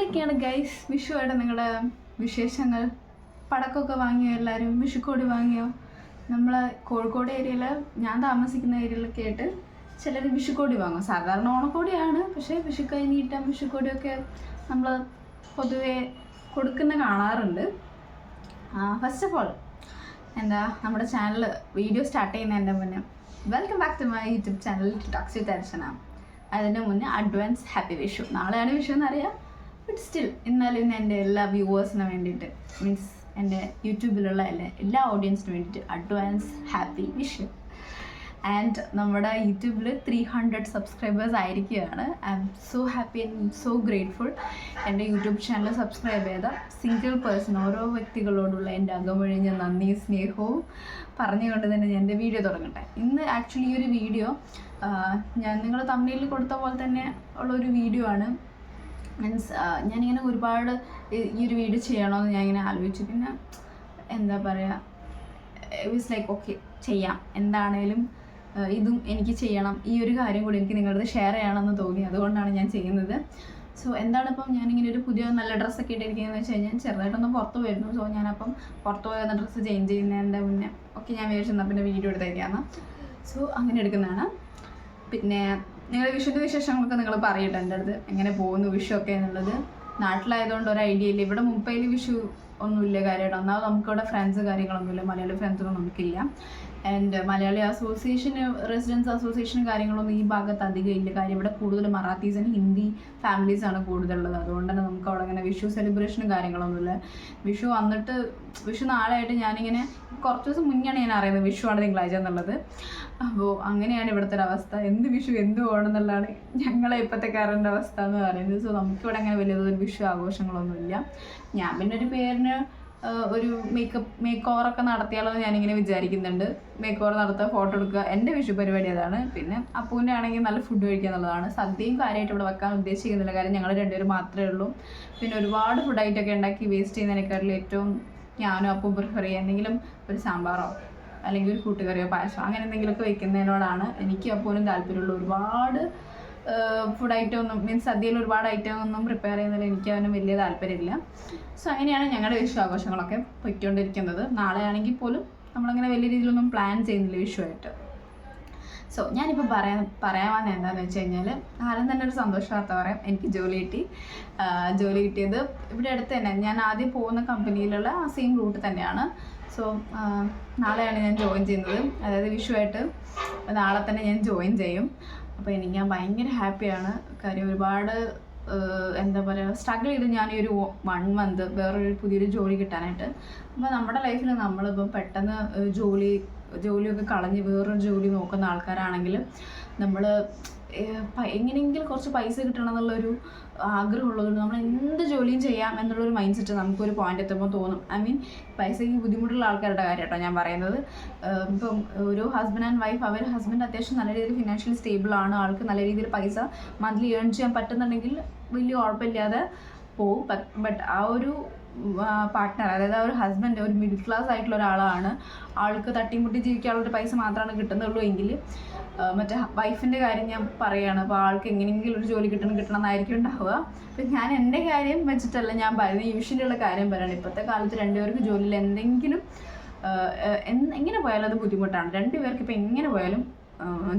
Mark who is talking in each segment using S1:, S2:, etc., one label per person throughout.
S1: എന്തൊക്കെയാണ് ഗൈസ് വിഷുവായിട്ട് നിങ്ങളുടെ വിശേഷങ്ങൾ? പടക്കമൊക്കെ വാങ്ങിയോ? എല്ലാവരും വിഷുക്കോടി വാങ്ങിയോ? നമ്മൾ കോഴിക്കോട് ഏരിയയിൽ, ഞാൻ താമസിക്കുന്ന ഏരിയയിലൊക്കെ ആയിട്ട് ചിലർ വിഷുക്കോടി വാങ്ങും. സാധാരണ ഓണക്കോടിയാണ്, പക്ഷേ വിഷുക്കൈ നീട്ടം വിഷുക്കോടിയൊക്കെ നമ്മൾ പൊതുവെ കൊടുക്കുന്ന കാണാറുണ്ട്. ഫസ്റ്റ് ഓഫ് ഓൾ നമ്മുടെ ചാനൽ വീഡിയോ സ്റ്റാർട്ട് ചെയ്യുന്നതിൻ്റെ മുന്നേ welcome back to my YouTube channel talks with Archana. അതിൻ്റെ മുന്നേ അഡ്വാൻസ് ഹാപ്പി വിഷു. നാളെയാണ് വിഷു എന്നറിയാം, ബട്ട് സ്റ്റിൽ എന്നാലും ഇന്ന് എൻ്റെ എല്ലാ വ്യൂവേഴ്സിന് വേണ്ടിയിട്ട്, മീൻസ് എൻ്റെ യൂട്യൂബിലുള്ള എല്ലാ ഓഡിയൻസിന് വേണ്ടിയിട്ട് അഡ്വാൻസ് ഹാപ്പി വിഷു. ആൻഡ് നമ്മുടെ യൂട്യൂബിൽ 300 സബ്സ്ക്രൈബേഴ്സ് ആയിരിക്കുകയാണ്. I am so happy and so grateful. എൻ്റെ യൂട്യൂബ് ചാനൽ സബ്സ്ക്രൈബ് ചെയ്ത സിംഗിൾ പേഴ്സൺ, ഓരോ വ്യക്തികളോടുള്ള എൻ്റെ അകമൊഴിഞ്ഞ നന്ദി സ്നേഹവും പറഞ്ഞുകൊണ്ട് തന്നെ ഞാൻ എൻ്റെ വീഡിയോ തുടങ്ങട്ടെ. ഇന്ന് ആക്ച്വലി ഈ ഒരു വീഡിയോ ഞാൻ നിങ്ങൾ തമ്മിൽ കൊടുത്ത പോലെ തന്നെ ഉള്ളൊരു വീഡിയോ ആണ്. മീൻസ് ഞാനിങ്ങനെ ഒരുപാട് ഈ ഒരു വീഡിയോ ചെയ്യണമെന്ന് ഞാനിങ്ങനെ ആലോചിച്ചു. പിന്നെ എന്താ പറയുക, ഇറ്റ്സ് ലൈക്ക് ഓക്കെ ചെയ്യാം, എന്താണേലും ഇതും എനിക്ക് ചെയ്യണം, ഈ ഒരു കാര്യം കൂടി എനിക്ക് നിങ്ങളത് ഷെയർ ചെയ്യണമെന്ന് തോന്നി, അതുകൊണ്ടാണ് ഞാൻ ചെയ്യുന്നത്. സോ എന്താണിപ്പം ഞാനിങ്ങനെ ഒരു പുതിയ നല്ല ഡ്രസ്സൊക്കെ ഇട്ടിരിക്കുന്നതെന്ന് വെച്ച് കഴിഞ്ഞാൽ ചെറുതായിട്ടൊന്ന് പുറത്ത് പോയിരുന്നു. സോ ഞാനപ്പം പുറത്ത് പോയിരുന്ന ഡ്രസ്സ് ചേഞ്ച് ചെയ്യുന്നതിൻ്റെ മുന്നേ ഓക്കെ ഞാൻ വിചാരിച്ചെന്നാൽ പിന്നെ വീഡിയോ എടുത്തേക്കാണ്. സോ അങ്ങനെ എടുക്കുന്നതാണ്. പിന്നെ നിങ്ങളുടെ വിഷുവിൻ്റെ വിശേഷങ്ങളൊക്കെ നിങ്ങൾ പറയട്ടെ എൻ്റെ അടുത്ത്, എങ്ങനെ പോകുന്നു വിഷുവൊക്കെ എന്നുള്ളത്. നാട്ടിലായതുകൊണ്ട് ഒരു ഐഡിയ ഇല്ല. ഇവിടെ മുംബൈയിൽ വിഷു ഒന്നുമില്ല കാര്യമായിട്ട്. ഒന്നാമത് നമുക്കിവിടെ ഫ്രണ്ട്സ് കാര്യങ്ങളൊന്നുമില്ല, മലയാളി ഫ്രണ്ട്സുകളൊന്നും നമുക്കില്ല. ആൻഡ് മലയാളി അസോസിയേഷന്, റെസിഡൻസ് അസോസിയേഷൻ കാര്യങ്ങളൊന്നും ഈ ഭാഗത്ത് അധികം ഇല്ല. കാര്യം ഇവിടെ കൂടുതൽ മറാത്തീസ് ആൻഡ് ഹിന്ദി ഫാമിലീസാണ് കൂടുതലുള്ളത്. അതുകൊണ്ട് തന്നെ നമുക്ക് അവിടെ അങ്ങനെ വിഷു സെലിബ്രേഷനും കാര്യങ്ങളൊന്നുമില്ല. വിഷു വന്നിട്ട് വിഷു നാളായിട്ട് ഞാനിങ്ങനെ കുറച്ച് ദിവസം മുന്നെയാണ് ഞാൻ അറിയുന്നത് വിഷുവാണ് തിങ്കളാഴ്ച എന്നുള്ളത്. അപ്പോൾ അങ്ങനെയാണ് ഇവിടുത്തെ ഒരു അവസ്ഥ. എന്ത് വിഷു എന്ത് ഓണം എന്നുള്ളതാണ് ഞങ്ങളെ ഇപ്പോഴത്തെക്കാരൻ്റെ അവസ്ഥ എന്ന് പറയുന്നത്. സോ നമുക്കിവിടെ അങ്ങനെ വലിയൊരു വിഷു ആഘോഷങ്ങളൊന്നുമില്ല. ഞാൻ പിന്നെ ഒരു പേരിന് ഒരു മേക്ക് ഓവറൊക്കെ നടത്തിയാലോ എന്ന് ഞാനിങ്ങനെ വിചാരിക്കുന്നുണ്ട്. മേക്ക് ഓവർ നടത്തുക, ഫോട്ടോ എടുക്കുക, എൻ്റെ വിഷു പരിപാടി അതാണ്. പിന്നെ അപ്പൂൻ്റെ ആണെങ്കിൽ നല്ല ഫുഡ് കഴിക്കുക എന്നുള്ളതാണ്. സദ്യയും കാര്യമായിട്ട് ഇവിടെ വെക്കാൻ ഉദ്ദേശിക്കുന്നില്ല, കാര്യം ഞങ്ങൾ രണ്ടുപേരും മാത്രമേ ഉള്ളൂ. പിന്നെ ഒരുപാട് ഫുഡ് ഐറ്റമൊക്കെ ഉണ്ടാക്കി വേസ്റ്റ് ചെയ്യുന്നതിനേക്കാട്ടിൽ ഏറ്റവും ഞാനും അപ്പവും പ്രിഫർ ചെയ്യുക എന്തെങ്കിലും ഒരു സാമ്പാറോ അല്ലെങ്കിൽ ഒരു കൂട്ടുകറിയോ പായസമോ അങ്ങനെ എന്തെങ്കിലുമൊക്കെ വെക്കുന്നതിനോടാണ് എനിക്ക് അപ്പോഴും താല്പര്യമുള്ളൂ. ഒരുപാട് ഫുഡ് ഐറ്റം ഒന്നും, മീൻസ് സദ്യയിൽ ഒരുപാട് ഐറ്റം ഒന്നും പ്രിപ്പയർ ചെയ്യുന്നതിൽ എനിക്ക് അതിന് വലിയ താല്പര്യമില്ല. സോ അങ്ങനെയാണ് ഞങ്ങളുടെ വിഷു ആഘോഷങ്ങളൊക്കെ പൊയ്ക്കൊണ്ടിരിക്കുന്നത്. നാളെ ആണെങ്കിൽ പോലും നമ്മളങ്ങനെ വലിയ രീതിയിലൊന്നും പ്ലാൻ ചെയ്യുന്നില്ല വിഷുവായിട്ട്. സോ ഞാനിപ്പോൾ പറയാൻ വന്നത് എന്താണെന്ന് വെച്ച് കഴിഞ്ഞാൽ, ആദ്യം തന്നെ ഒരു സന്തോഷ വാർത്ത പറയാം. എനിക്ക് ജോലി കിട്ടിയത് ഇവിടെ അടുത്ത് തന്നെ. ഞാൻ ആദ്യം പോകുന്ന കമ്പനിയിലുള്ള ആ സെയിം റൂട്ട് തന്നെയാണ്. സോ നാളെയാണ് ഞാൻ ജോയിൻ ചെയ്യുന്നത്, അതായത് വിഷുവായിട്ട് നാളെ തന്നെ ഞാൻ ജോയിൻ ചെയ്യും. അപ്പോൾ ഞാൻ ഭയങ്കര ഹാപ്പിയാണ്. കാര്യം ഒരുപാട് എന്താ പറയുക, സ്ട്രഗിൾ ചെയ്ത് ഞാൻ ഈ ഒരു 1 മന്ത് വേറൊരു പുതിയൊരു ജോലി കിട്ടാനായിട്ട്. അപ്പോൾ നമ്മുടെ ലൈഫിൽ നമ്മളിപ്പോൾ പെട്ടെന്ന് ജോലിയൊക്കെ കളഞ്ഞ് വേറൊരു ജോലി നോക്കുന്ന ആൾക്കാരാണെങ്കിൽ നമ്മൾ എങ്ങനെയെങ്കിലും കുറച്ച് പൈസ കിട്ടണം എന്നുള്ളൊരു ആഗ്രഹമുള്ളതുകൊണ്ട് നമ്മൾ എന്ത് ജോലിയും ചെയ്യാം എന്നുള്ളൊരു മൈൻഡ് സെറ്റ് നമുക്കൊരു പോയിന്റ് എത്തുമ്പോൾ തോന്നും. ഐ മീൻ പൈസയ്ക്ക് ബുദ്ധിമുട്ടുള്ള ആൾക്കാരുടെ കാര്യം കേട്ടോ ഞാൻ പറയുന്നത്. ഇപ്പം ഒരു ഹസ്ബൻഡ് ആൻഡ് വൈഫ്, ഹസ്ബൻഡ് അത്യാവശ്യം നല്ല രീതിയിൽ ഫിനാൻഷ്യലി സ്റ്റേബിൾ ആണ്, ആൾക്ക് നല്ല രീതിയിൽ പൈസ മന്ത്ലി ഏൺ ചെയ്യാൻ പറ്റുന്നുണ്ടെങ്കിൽ വലിയ കുഴപ്പമില്ലാതെ പോവും. ബട്ട് ആ ഒരു പാർട്ട്ണർ, അതായത് ആ ഒരു ഹസ്ബൻഡ് ഒരു മിഡിൽ ക്ലാസ് ആയിട്ടുള്ള ഒരാളാണ്, ആൾക്ക് തട്ടിമുട്ടി ജീവിക്കാനുള്ളൊരു പൈസ മാത്രമാണ് കിട്ടുന്നുള്ളൂ എങ്കിൽ മറ്റേ വൈഫിൻ്റെ കാര്യം ഞാൻ പറയുകയാണ്. അപ്പോൾ ആൾക്ക് എങ്ങനെയെങ്കിലും ഒരു ജോലി കിട്ടണം എന്നായിരിക്കും ഉണ്ടാവുക. അപ്പം ഞാൻ എൻ്റെ കാര്യം വെച്ചിട്ടല്ല ഞാൻ പറയുന്നത്, യൂഷ്വലിയുള്ള കാര്യം പറയുകയാണ്. ഇപ്പോഴത്തെ കാലത്ത് രണ്ടുപേർക്ക് ജോലിയിൽ എന്തെങ്കിലും എങ്ങനെ പോയാലും അത് ബുദ്ധിമുട്ടാണ്. രണ്ടുപേർക്ക് ഇപ്പോൾ എങ്ങനെ പോയാലും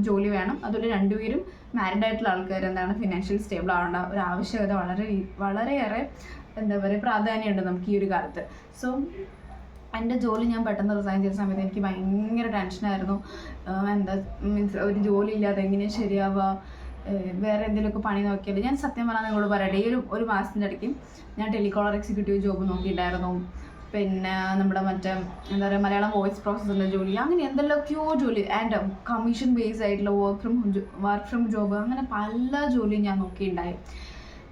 S1: ജോലി വേണം. അതുപോലെ രണ്ടുപേരും മാരീഡ് ആയിട്ടുള്ള ആൾക്കാർ ഫിനാൻഷ്യൽ സ്റ്റേബിൾ ആവേണ്ട ഒരു ആവശ്യകത വളരെയേറെ എന്താ പറയുക പ്രാധാന്യമുണ്ട് നമുക്ക് ഈ ഒരു കാലത്ത്. സോ എൻ്റെ ജോലി ഞാൻ പെട്ടെന്ന് റിസൈൻ ചെയ്ത സമയത്ത് എനിക്ക് ഭയങ്കര ടെൻഷനായിരുന്നു. മീൻസ് ഒരു ജോലി ഇല്ലാതെ എങ്ങനെയാണ് ശരിയാവുക, വേറെ എന്തെങ്കിലുമൊക്കെ പണി നോക്കിയാൽ. ഞാൻ സത്യം പറഞ്ഞാൽ നിങ്ങളോട് പറയട്ടെ, ഈ ഒരു മാസത്തിൻ്റെ ഇടയ്ക്ക് ഞാൻ ടെലികോളർ എക്സിക്യൂട്ടീവ് ജോബ് നോക്കിയിട്ടുണ്ടായിരുന്നു. പിന്നെ നമ്മുടെ മറ്റേ എന്താ പറയുക മലയാളം വോയിസ് പ്രോസസ്സിൻ്റെ ജോലി, അങ്ങനെ എന്തെല്ലാമൊക്കെയോ ജോലി, ആൻഡ് കമ്മീഷൻ ബേസ്ഡ് ആയിട്ടുള്ള വർക്ക് ഫ്രം ജോബ്, അങ്ങനെ പല ജോലിയും ഞാൻ നോക്കിയിട്ടുണ്ടായി.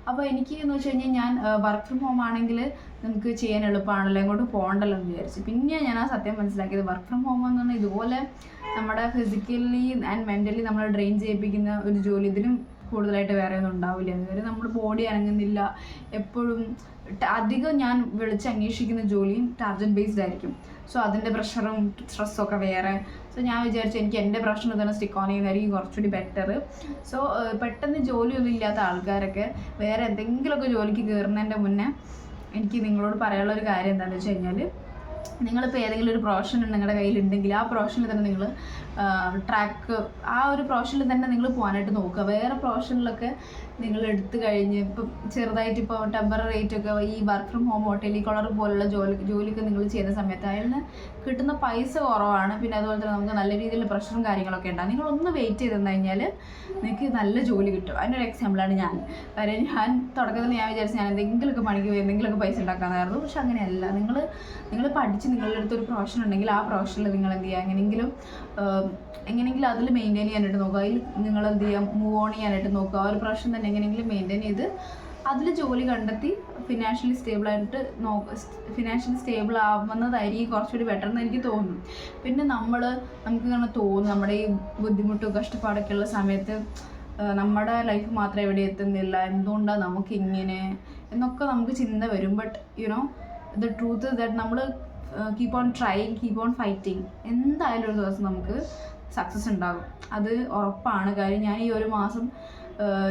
S1: അപ്പോൾ എനിക്ക് എന്ന് വെച്ച് കഴിഞ്ഞാൽ ഞാൻ വർക്ക് ഫ്രം ഹോം ആണെങ്കിൽ നമുക്ക് ചെയ്യാൻ എളുപ്പമാണല്ലോ, എങ്ങോട്ട് പോകണ്ടല്ലോ എന്ന് വിചാരിച്ചു. പിന്നെ ഞാൻ ആ സത്യം മനസ്സിലാക്കിയത്, വർക്ക് ഫ്രം ഹോം എന്ന് പറഞ്ഞാൽ ഇതുപോലെ നമ്മുടെ ഫിസിക്കലി ആൻഡ് മെൻ്റലി നമ്മളെ ഡ്രെയിൻ ചെയ്യിപ്പിക്കുന്ന ഒരു ജോലി. ഇതിനും കൂടുതലായിട്ട് വേറെ ഒന്നും ഉണ്ടാവില്ല. അതുവരെ നമ്മുടെ ബോഡി അനങ്ങുന്നില്ല. എപ്പോഴും അധികം ഞാൻ അന്വേഷിക്കുന്ന ജോലിയും ടാർഗറ്റ് ബേസ്ഡ് ആയിരിക്കും. സോ അതിൻ്റെ പ്രഷറും സ്ട്രെസ്സും ഒക്കെ വേറെ. സോ ഞാൻ വിചാരിച്ചു എനിക്ക് എൻ്റെ പ്രഷർ തന്നെ സ്റ്റിക്ക് ഓൺ ചെയ്യുന്നതായിരിക്കും കുറച്ചുകൂടി ബെറ്റർ. സോ പെട്ടെന്ന് ജോലിയൊന്നും ഇല്ലാത്ത ആൾക്കാരൊക്കെ വേറെ എന്തെങ്കിലുമൊക്കെ ജോലിക്ക് കയറുന്നതിൻ്റെ മുന്നേ എനിക്ക് നിങ്ങളോട് പറയാനുള്ള ഒരു കാര്യം എന്താണെന്ന് വെച്ച് കഴിഞ്ഞാൽ, നിങ്ങളിപ്പോൾ ഏതെങ്കിലും ഒരു പ്രൊഫഷൻ നിങ്ങളുടെ കയ്യിലുണ്ടെങ്കിൽ ആ പ്രൊഫഷനിൽ തന്നെ നിങ്ങൾ ആ ഒരു പ്രൊഫഷനിൽ തന്നെ നിങ്ങൾ പോകാനായിട്ട് നോക്കുക. വേറെ പ്രൊഫഷനിലൊക്കെ നിങ്ങൾ എടുത്തു കഴിഞ്ഞ് ഇപ്പം ചെറുതായിട്ട് ഇപ്പോൾ ടെമ്പററി റേറ്റൊക്കെ ഈ വർക്ക് ഫ്രം ഹോം ടെലികോളർ പോലുള്ള ജോലിയൊക്കെ നിങ്ങൾ ചെയ്യുന്ന സമയത്ത് അതിന് കിട്ടുന്ന പൈസ കുറവാണ്. പിന്നെ അതുപോലെ തന്നെ നമുക്ക് നല്ല രീതിയിലുള്ള പ്രഷറും കാര്യങ്ങളൊക്കെ ഉണ്ടാകും. നിങ്ങളൊന്ന് വെയിറ്റ് ചെയ്ത് തന്നു കഴിഞ്ഞാൽ നിങ്ങൾക്ക് നല്ല ജോലി കിട്ടും. അതിനൊരു എക്സാമ്പിളാണ് ഞാൻ. കാര്യം ഞാൻ തുടക്കത്തിൽ ഞാൻ വിചാരിച്ചു ഞാൻ എന്തെങ്കിലുമൊക്കെ പണിക്ക് പോയി എന്തെങ്കിലുമൊക്കെ പൈസ ഉണ്ടാക്കാനായിരുന്നു. പക്ഷെ അങ്ങനെയല്ല. നിങ്ങൾ പഠിച്ച് നിങ്ങളുടെ അടുത്തൊരു പ്രൊഫഷൻ ഉണ്ടെങ്കിൽ ആ പ്രൊഫഷനിൽ നിങ്ങൾ എന്ത് ചെയ്യുക, എങ്ങനെയെങ്കിലും അതിൽ മെയിൻറ്റെയിൻ ചെയ്യാനായിട്ട് നോക്കുക. അതിൽ നിങ്ങൾ എന്ത് ചെയ്യുക, മൂവ് ഓൺ ചെയ്യാനായിട്ട് നോക്കുക. ആ ഒരു പ്രൊഫഷൻ തന്നെ എങ്ങനെയെങ്കിലും മെയിൻറ്റെയിൻ ചെയ്ത് അതിൽ ജോലി കണ്ടെത്തി ഫിനാൻഷ്യലി സ്റ്റേബിൾ ആവുന്നതായിരിക്കും കുറച്ചുകൂടി ബെറ്റർ എന്ന് എനിക്ക് തോന്നുന്നു. പിന്നെ നമുക്കിങ്ങനെ തോന്നും നമ്മുടെ ഈ ബുദ്ധിമുട്ടും കഷ്ടപ്പാടൊക്കെ ഉള്ള സമയത്ത് നമ്മുടെ ലൈഫ് മാത്രം എവിടെ എത്തുന്നില്ല, എന്തുകൊണ്ടാണ് നമുക്കിങ്ങനെ എന്നൊക്കെ നമുക്ക് ചിന്ത വരും. But the truth is that നമ്മൾ keep on trying, keep on fighting. എന്തായാലും ഒരു ദിവസം നമുക്ക് സക്സസ് ഉണ്ടാകും, അത് ഉറപ്പാണ്. കാര്യം ഞാൻ ഈ ഒരു മാസം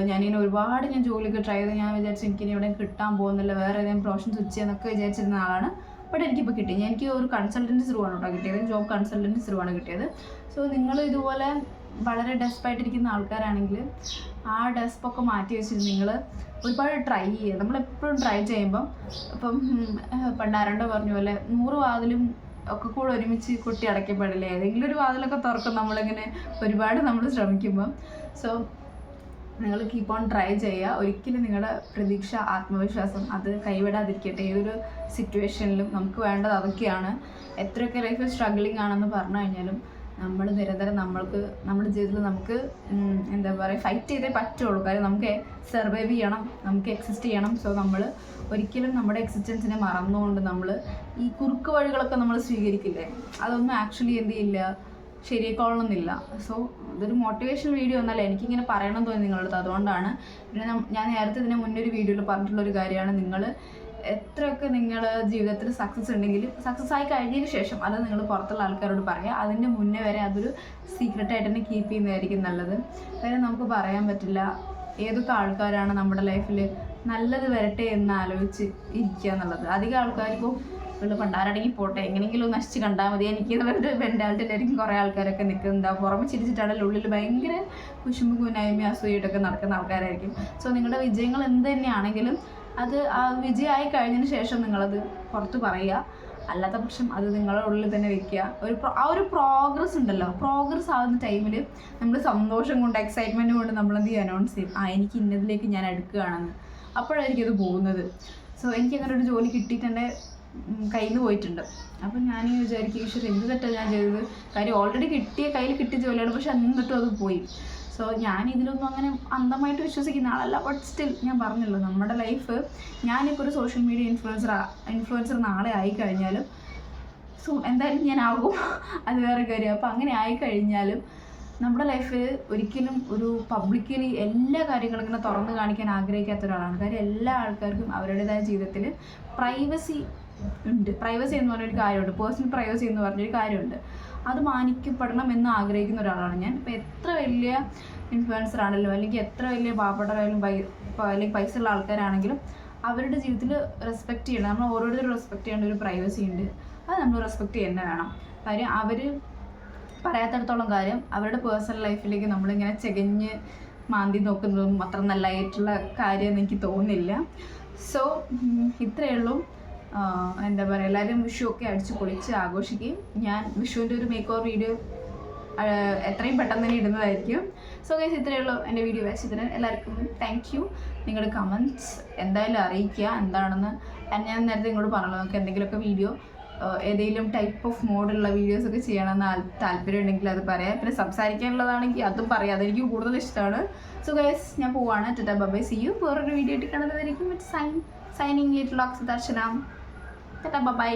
S1: ഞാനിങ്ങനെ ഒരുപാട് ജോലിയൊക്കെ ട്രൈ ചെയ്ത് ഞാൻ വിചാരിച്ചു എനിക്കിനി എവിടെയും കിട്ടാൻ പോകുന്നില്ല, വേറെ ഏതെങ്കിലും പ്രൊഫഷൻ സ്വിച്ച് ചെയ്യാന്നൊക്കെ വിചാരിച്ചിരുന്ന ആളാണ്. ബട്ട് എനിക്കിപ്പോൾ കിട്ടി. എനിക്ക് ഒരു കൺസൾട്ടൻസി ത്രൂ ആണ് കേട്ടോ കിട്ടിയത്, ജോബ് കൺസൾട്ടൻസി ത്രൂ ആണ് കിട്ടിയത്. സോ നിങ്ങൾ ഇതുപോലെ വളരെ ഡെസ്പായിട്ടിരിക്കുന്ന ആൾക്കാരാണെങ്കിൽ ആ ഡെസ്പൊക്കെ മാറ്റി വെച്ചിട്ട് നിങ്ങൾ ഒരുപാട് ട്രൈ ചെയ്യുക. നമ്മളെപ്പോഴും ട്രൈ ചെയ്യുമ്പം ഇപ്പം പണ്ടാരണ്ടോ പറഞ്ഞ പോലെ 100 വാതിലും ഒക്കെ കൂടെ ഒരുമിച്ച് കൊട്ടി അടയ്ക്കപ്പെടില്ല. ഏതെങ്കിലും ഒരു വാതിലൊക്കെ തുറക്കും നമ്മളിങ്ങനെ ഒരുപാട് നമ്മൾ ശ്രമിക്കുമ്പം. സോ നിങ്ങൾ കീപ്പ് ഓൺ ട്രൈ ചെയ്യുക. ഒരിക്കലും നിങ്ങളുടെ പ്രതീക്ഷ, ആത്മവിശ്വാസം അത് കൈവിടാതിരിക്കട്ടെ. ഏതൊരു സിറ്റുവേഷനിലും നമുക്ക് വേണ്ടത് അതൊക്കെയാണ്. എത്രയൊക്കെ ലൈഫ് സ്ട്രഗ്ലിംഗ് ആണെന്ന് പറഞ്ഞു കഴിഞ്ഞാലും നമ്മൾ നിരന്തരം നമ്മുടെ ജീവിതത്തിൽ നമുക്ക് എന്താ പറയുക ഫൈറ്റ് ചെയ്തേ പറ്റുള്ളൂ. കാര്യം നമുക്ക് സർവൈവ് ചെയ്യണം, നമുക്ക് എക്സിസ്റ്റ് ചെയ്യണം. സോ നമ്മൾ ഒരിക്കലും നമ്മുടെ എക്സിസ്റ്റൻസിനെ മറന്നുകൊണ്ട് നമ്മൾ ഈ കുറുക്ക് വഴികളൊക്കെ നമ്മൾ സ്വീകരിക്കില്ലേ, അതൊന്നും ആക്ച്വലി എന്ത് ചെയ്യില്ല, ശരിയായിക്കൊള്ളണമെന്നില്ല. സോ ഇതൊരു മോട്ടിവേഷൻ വീഡിയോ ഒന്നല്ല, എനിക്കിങ്ങനെ പറയണം തോന്നി നിങ്ങളുടെ അടുത്ത്, അതുകൊണ്ടാണ്. പിന്നെ ഞാൻ നേരത്തെ ഇതിനെ മുന്നൊരു വീഡിയോയിൽ പറഞ്ഞിട്ടുള്ളൊരു കാര്യമാണ്, നിങ്ങൾ എത്രയൊക്കെ നിങ്ങളുടെ ജീവിതത്തിൽ സക്സസ് ഉണ്ടെങ്കിലും സക്സസ് ആയി കഴിഞ്ഞതിന് ശേഷം അത് നിങ്ങൾ പുറത്തുള്ള ആൾക്കാരോട് പറയുക. അതിൻ്റെ മുന്നേ വരെ അതൊരു സീക്രട്ടായിട്ട് തന്നെ കീപ്പ് ചെയ്യുന്നതായിരിക്കും നല്ലത്. കാര്യം നമുക്ക് പറയാൻ പറ്റില്ല ഏതൊക്കെ ആൾക്കാരാണ് നമ്മുടെ ലൈഫിൽ നല്ലത് വരട്ടെ എന്ന് ആലോചിച്ച് ഇരിക്കുക എന്നുള്ളത്. അധികം ആൾക്കാർക്കും പണ്ടാരടങ്ങി പോട്ടെ, എങ്ങനെയെങ്കിലും നശിച്ച് കണ്ടാൽ മതി എനിക്ക് എന്നുള്ളൊരു മെൻറ്റാലിറ്റിയിലായിരിക്കും കുറേ ആൾക്കാരൊക്കെ നിൽക്കുന്നുണ്ടാവും. പുറമെ ചിരിച്ചിട്ടാണെങ്കിൽ ഉള്ളിൽ ഭയങ്കര കുശുമ്പ് കുനായ്മ അസൂയായിട്ടൊക്കെ നടക്കുന്ന ആൾക്കാരായിരിക്കും. സോ നിങ്ങളുടെ വിജയങ്ങൾ എന്ത് തന്നെയാണെങ്കിലും അത് ആ വിജയമായി കഴിഞ്ഞതിന് ശേഷം നിങ്ങളത് പുറത്ത് പറയുക. അല്ലാത്ത പക്ഷം അത് നിങ്ങളുടെ ഉള്ളിൽ തന്നെ വെക്കുക. ആ ഒരു പ്രോഗ്രസ് ഉണ്ടല്ലോ, പ്രോഗ്രസ് ആവുന്ന ടൈമിൽ നമ്മൾ സന്തോഷം കൊണ്ട് എക്സൈറ്റ്മെൻറ്റ് കൊണ്ട് നമ്മളെന്ത് ചെയ്യും, അനൗൺസ് ചെയ്യും, എനിക്ക് ഇന്നതിലേക്ക് ഞാൻ എടുക്കുകയാണെന്ന്. അപ്പോഴായിരിക്കും അത് പോകുന്നത്. സോ എനിക്കങ്ങനെ ഒരു ജോലി കിട്ടിയിട്ട് എൻ്റെ കയ്യിൽ നിന്ന് പോയിട്ടുണ്ട്. അപ്പം ഞാൻ വിചാരിക്കും ഈശ്വരൻ എന്ത് തെറ്റാണ് ഞാൻ ചെയ്തത്. കാര്യം ഓൾറെഡി കയ്യിൽ കിട്ടിയ ജോലിയാണ്, പക്ഷെ എന്നിട്ടും അത് പോയി. സോ ഞാൻ ഇതിലൊന്നും അങ്ങനെ അന്ധമായിട്ട് വിശ്വസിക്കുന്ന ആളല്ല. ബട്ട് സ്റ്റിൽ ഞാൻ പറഞ്ഞല്ലോ, നമ്മുടെ ലൈഫ് ഞാനിപ്പോൾ ഒരു സോഷ്യൽ മീഡിയ ഇൻഫ്ലുവൻസർ നാളെ ആയിക്കഴിഞ്ഞാലും എന്തായാലും ഞാൻ ആകും, അത് വേറെ കാര്യം. അപ്പോൾ അങ്ങനെ ആയിക്കഴിഞ്ഞാലും നമ്മുടെ ലൈഫ് ഒരിക്കലും ഒരു പബ്ലിക്കലി എല്ലാ കാര്യങ്ങളും ഇങ്ങനെ തുറന്ന് കാണിക്കാൻ ആഗ്രഹിക്കാത്ത ഒരാളാണ്. കാര്യം എല്ലാ ആൾക്കാർക്കും അവരുടേതായ ജീവിതത്തിൽ പ്രൈവസി ഉണ്ട്. പ്രൈവസി എന്ന് പറഞ്ഞൊരു കാര്യമുണ്ട്, പേഴ്സണൽ പ്രൈവസി എന്ന് പറഞ്ഞൊരു കാര്യമുണ്ട്. അത് മാനിക്കപ്പെടണം എന്ന് ആഗ്രഹിക്കുന്ന ഒരാളാണ് ഞാൻ. ഇപ്പോൾ എത്ര വലിയ ഇൻഫ്ലുവൻസർ ആണല്ലോ, അല്ലെങ്കിൽ എത്ര വലിയ പാവപ്പെട്ടവരായാലും അല്ലെങ്കിൽ പൈസ ഉള്ള ആൾക്കാരാണെങ്കിലും അവരുടെ ജീവിതത്തിൽ റെസ്പെക്റ്റ് ചെയ്യണം. നമ്മൾ ഓരോരുത്തരും റെസ്പെക്റ്റ് ചെയ്യേണ്ട ഒരു പ്രൈവസി ഉണ്ട്, അത് നമ്മൾ റെസ്പെക്റ്റ് ചെയ്യുന്ന വേണം. കാര്യം അവർ പറയാത്തടത്തോളം കാര്യം അവരുടെ പേഴ്സണൽ ലൈഫിലേക്ക് നമ്മളിങ്ങനെ ചെകഞ്ഞ് മാന്തി നോക്കുന്നതൊന്നും അത്ര നല്ലതായിട്ടുള്ള കാര്യമെന്ന് എനിക്ക് തോന്നുന്നില്ല. സോ ഇത്രയേ ഉള്ളൂ. എന്താ പറയുക, എല്ലാവരും വിഷു ഒക്കെ അടിച്ച് പൊളിച്ച് ആഘോഷിക്കുകയും ഞാൻ വിഷുവിൻ്റെ ഒരു മേക്ക് ഓവർ വീഡിയോ എത്രയും പെട്ടെന്ന് തന്നെ ഇടുന്നതായിരിക്കും. സോ ഗൈസ് ഇത്രയേ ഉള്ളൂ എൻ്റെ വീഡിയോ വാച്ചിന്. എല്ലാവർക്കും താങ്ക് യു. നിങ്ങളുടെ കമൻറ്റ്സ് എന്തായാലും അറിയിക്കുക എന്താണെന്ന്. ഞാൻ നേരത്തെ നിങ്ങളോട് പറഞ്ഞല്ലോ, നമുക്ക് എന്തെങ്കിലുമൊക്കെ വീഡിയോ ഏതെങ്കിലും ടൈപ്പ് ഓഫ് മോഡുള്ള വീഡിയോസൊക്കെ ചെയ്യണമെന്ന് താല്പര്യം ഉണ്ടെങ്കിൽ അത് പറയാം. പിന്നെ സംസാരിക്കാനുള്ളതാണെങ്കിൽ അതും പറയാം, അതെനിക്ക് കൂടുതൽ ഇഷ്ടമാണ്. സോ ഗൈസ് ഞാൻ പോവാണ്. Tata bye, see you. വേറൊരു വീഡിയോ ആയിട്ട് കാണുന്നതായിരിക്കും. Signing it vlogs with Archana. Tata by.